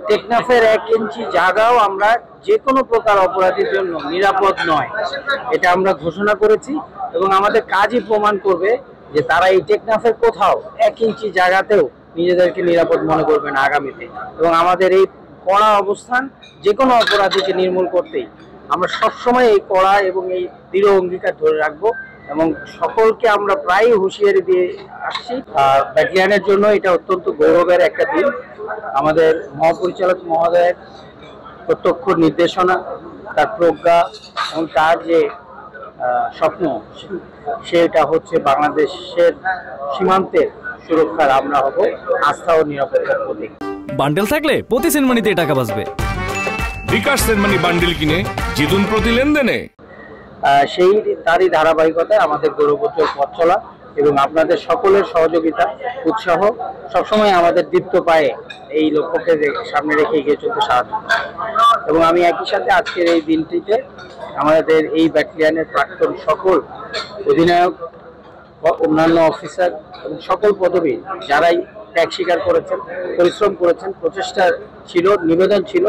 টেকনাফের 1 ইঞ্চি জায়গাও আমরা যে কোনো প্রকার অপরাধীর জন্য নিরাপদ নয়, এটা আমরা ঘোষণা করেছি এবং আমাদের কাজই প্রমাণ করবে যে তারা এই টেকনাফের কোথাও 1 ইঞ্চি জায়গাতেও নিজেদেরকে নিরাপদ মনে করবে না আগামীতে। এবং আমাদের এই কড়া অবস্থান যে কোনো অপরাধীকে নির্মূল করতেই আমরা সবসময় এই কড়া এবং এই দৃঢ় অঙ্গীকার ধরে রাখবো এবং সকলকে আমরা প্রায় হুঁশিয়ারি দিয়ে আসছি। ব্যাটালিয়নের জন্য এটা অত্যন্ত গৌরবের একটা দিন। আমাদের মহাপরিচালক মহোদয়ের প্রত্যক্ষ নির্দেশনা, তার প্রজ্ঞা এবং তার যে স্বপ্ন, সেটা হচ্ছে বাংলাদেশের সীমান্তের সুরক্ষার আমরা হব আস্থা ও নিরাপত্তার প্রতীক। বান্ডেল থাকলে প্রতি সেনমানিতে টাকা বাঁচবে। বিকাশ সেনমানি বান্ডেল কিনে জিতুন প্রতি লেনদেনে। সেই তারই ধারাবাহিকতায় আমাদের গৌরবোজ্জ্বল পথ চলা এবং আপনাদের সকলের সহযোগিতা, উৎসাহ সবসময় আমাদের দীপ্ত পায়ে এই লক্ষ্যকে সামনে রেখে এগিয়ে চলতে সাহায্য করে। এবং আমি একই সাথে আজকের এই দিনটিতে আমাদের এই ব্যাটালিয়নের প্রাক্তন সকল অধিনায়ক, অন্যান্য অফিসার এবং সকল পদবী যারাই ত্যাগ স্বীকার করেছেন, পরিশ্রম করেছেন, প্রচেষ্টা ছিল, নিবেদন ছিল,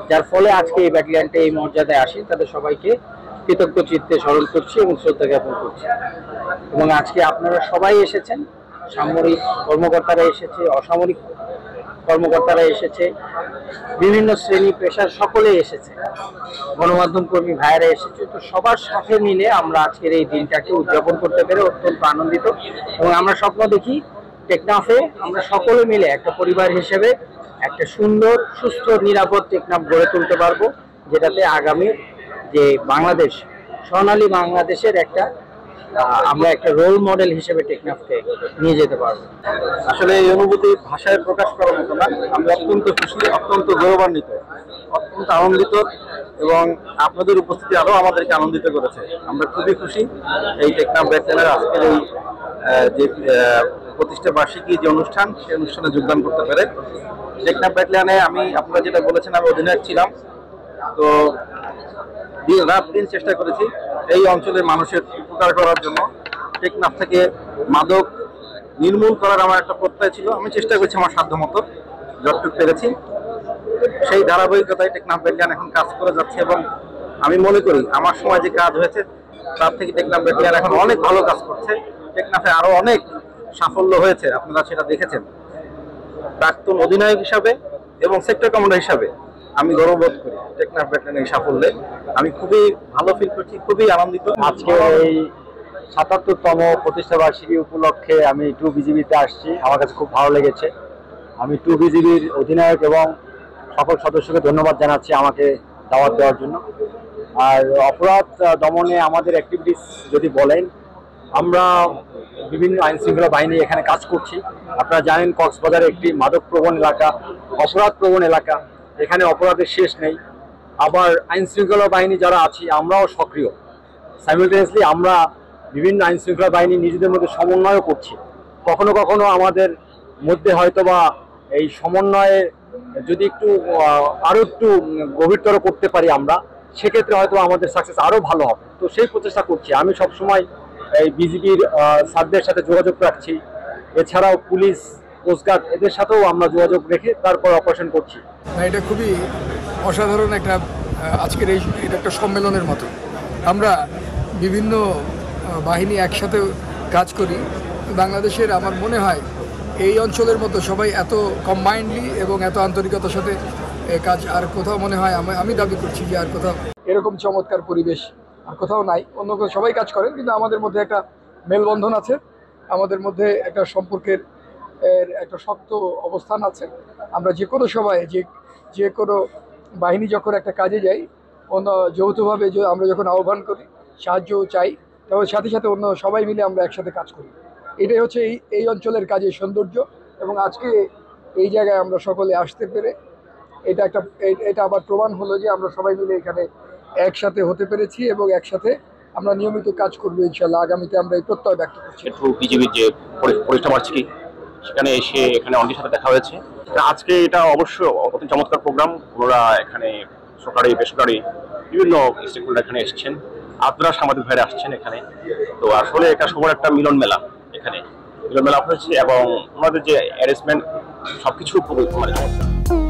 যার ফলে আজকে এই ব্যাটালিয়নটা এই মর্যাদায় আসে, তাদের সবাইকে কৃতজ্ঞ চিত্তে স্মরণ করছি এবং শ্রদ্ধা জ্ঞাপন করছি। এবং আজকে আপনারা সবাই এসেছেন, সামরিক কর্মকর্তারা এসেছে, অসামরিক কর্মকর্তারা এসেছে, বিভিন্ন শ্রেণী পেশার সকলেই এসেছে, গণমাধ্যম কর্মী ভাইয়েরা এসেছে। তো সবার সাথে মিলে আমরা আজকের এই দিনটাকে উদযাপন করতে পেরে অত্যন্ত আনন্দিত এবং আমরা স্বপ্ন দেখি টেকনাফে আমরা সকলে মিলে একটা পরিবার হিসেবে একটা সুন্দর, সুস্থ, নিরাপদ টেকনাফ গড়ে তুলতে পারবো, যেটাতে আগামী যে বাংলাদেশ, সোনালী বাংলাদেশের আমরা একটা রোল মডেল হিসেবে টেকনাফকে নিয়ে যেতে পারবো। আসলে এই অনুভূতি ভাষায় প্রকাশ করার মতো না। আমি অত্যন্ত খুশি, অত্যন্ত গৌরবান্বিত, অত্যন্ত আনন্দিত এবং আপনাদের উপস্থিতি আরো আমাদেরকে আনন্দিত করেছে। আমরা খুবই খুশি এই টেকনাফ ব্যাটালিয়নের আজকের এই যে প্রতিষ্ঠা বার্ষিকী যে অনুষ্ঠান, সেই অনুষ্ঠানে যোগদান করতে পেরে। টেকনাফ ব্যাটালিয়নে আপনারা যেটা বলেছেন, আমি অধিনায়ক ছিলাম। তো রাত দিন চেষ্টা করেছি এই অঞ্চলের মানুষের উপকার করার জন্য। টেকনাফ থেকে মাদক নির্মূল করার আমার একটা প্রত্যয় ছিল। আমি চেষ্টা করছি আমার সাধ্যমতো, যতটুকু পেরেছি। সেই ধারাবাহিকতায় টেকনাফ ব্যাটালিয়ন এখন কাজ করে যাচ্ছে এবং আমি মনে করি আমার সময় যে কাজ হয়েছে তার থেকে টেকনাফ ব্যাটালিয়ন এখন অনেক ভালো কাজ করছে। টেকনাফে আরো অনেক সাফল্য হয়েছে, আপনারা সেটা দেখেছেন। প্রাক্তন অধিনায়ক হিসাবে এবং সেক্টর কমান্ডার হিসাবে আমি গর্ববোধ করি টেকনাফ ব্যাটালিয়নের সাফল্যে। আমি খুবই ভালো ফিল করছি, খুবই আনন্দিত। আজকে এই ৭৭তম প্রতিষ্ঠা বার্ষিকী উপলক্ষে আমি 2 বিজিবিতে আসছি। আমার কাছে খুব ভালো লেগেছে। আমি 2 বিজিবির অধিনায়ক এবং সকল সদস্যকে ধন্যবাদ জানাচ্ছি আমাকে দাওয়াত দেওয়ার জন্য। আর অপরাধ দমনে আমাদের অ্যাক্টিভিটিস যদি বলেন, আমরা বিভিন্ন আইন শৃঙ্খলা বাহিনী এখানে কাজ করছি। আপনারা জানেন কক্সবাজার একটি মাদক প্রবণ এলাকা, অপরাধ প্রবণ এলাকা, এখানে অপরাধের শেষ নেই। আবার আইন শৃঙ্খলা বাহিনী যারা আছি আমরাও সক্রিয়। সাইমালটেনিয়াসলি আমরা বিভিন্ন আইন শৃঙ্খলা বাহিনী নিজেদের মধ্যে সমন্বয়ও করছি। কখনো কখনো আমাদের মধ্যে হয়তোবা এই সমন্বয়ে যদি আরও একটু গভীরতর করতে পারি আমরা, সেক্ষেত্রে হয়তো আমাদের সাকসেস আরও ভালো হবে। তো সেই প্রচেষ্টা করছি। আমি সবসময় এই বিজিবির স্যারদের সাথে যোগাযোগ রাখছি। এছাড়াও পুলিশ, কোস্টগার্ড এদের সাথেও আমরা যোগাযোগ রেখে তারপর অপারেশন করছি। এটা খুবই অসাধারণ একটা আজকের এটা একটা সম্মেলনের মতো। আমরা বিভিন্ন বাহিনী একসাথে কাজ করি বাংলাদেশের। আমার মনে হয় এই অঞ্চলের মতো সবাই এত কম্বাইন্ডলি এবং এত আন্তরিকতার সাথে কাজ আর কোথাও মনে হয়, আমি দাবি করছি যে আর কোথাও এরকম চমৎকার পরিবেশ আর কোথাও নাই। অন্য কোথাও সবাই কাজ করেন, কিন্তু আমাদের মধ্যে একটা মেলবন্ধন আছে, আমাদের মধ্যে একটা সম্পর্কের একটা শক্ত অবস্থান আছে। আমরা যে কোনো সময় যে কোনো বাহিনী যখন একটা কাজে যাই, অন্য যৌথভাবে আমরা যখন আহ্বান করি, সাহায্য চাই, তখন সাথে সাথে অন্য সবাই মিলে আমরা একসাথে কাজ করি। এটাই হচ্ছে এই অঞ্চলের কাজের সৌন্দর্য। এবং আজকে এই জায়গায় আমরা সকলে আসতে পেরে এটা আবার প্রমাণ হলো যে আমরা সবাই মিলে এখানে একসাথে হতে পেরেছি এবং একসাথে আমরা নিয়মিত কাজ করবো ইনশাল্লাহ। আগামীতে আমরা এই প্রত্যয় ব্যক্ত করছি। বিজিবির যে প্রতিষ্ঠা বার্ষিকী, সেখানে এসে এখানে অনেকের সাথে দেখা হয়েছে। আজকে এটা অবশ্যই অতি চমৎকার প্রোগ্রাম। ওনারা এখানে সরকারি, বেসরকারি বিভিন্ন স্টেকহোল্ডার এখানে এসেছেন, আপনারা সাংবাদিক ভাইরা আসছেন এখানে। তো আসলে এটা সবার একটা মিলন মেলা, এখানে মিলন মেলা হয়েছে এবং ওনাদের যে অ্যারেঞ্জমেন্ট সবকিছু খুবই চমৎকার।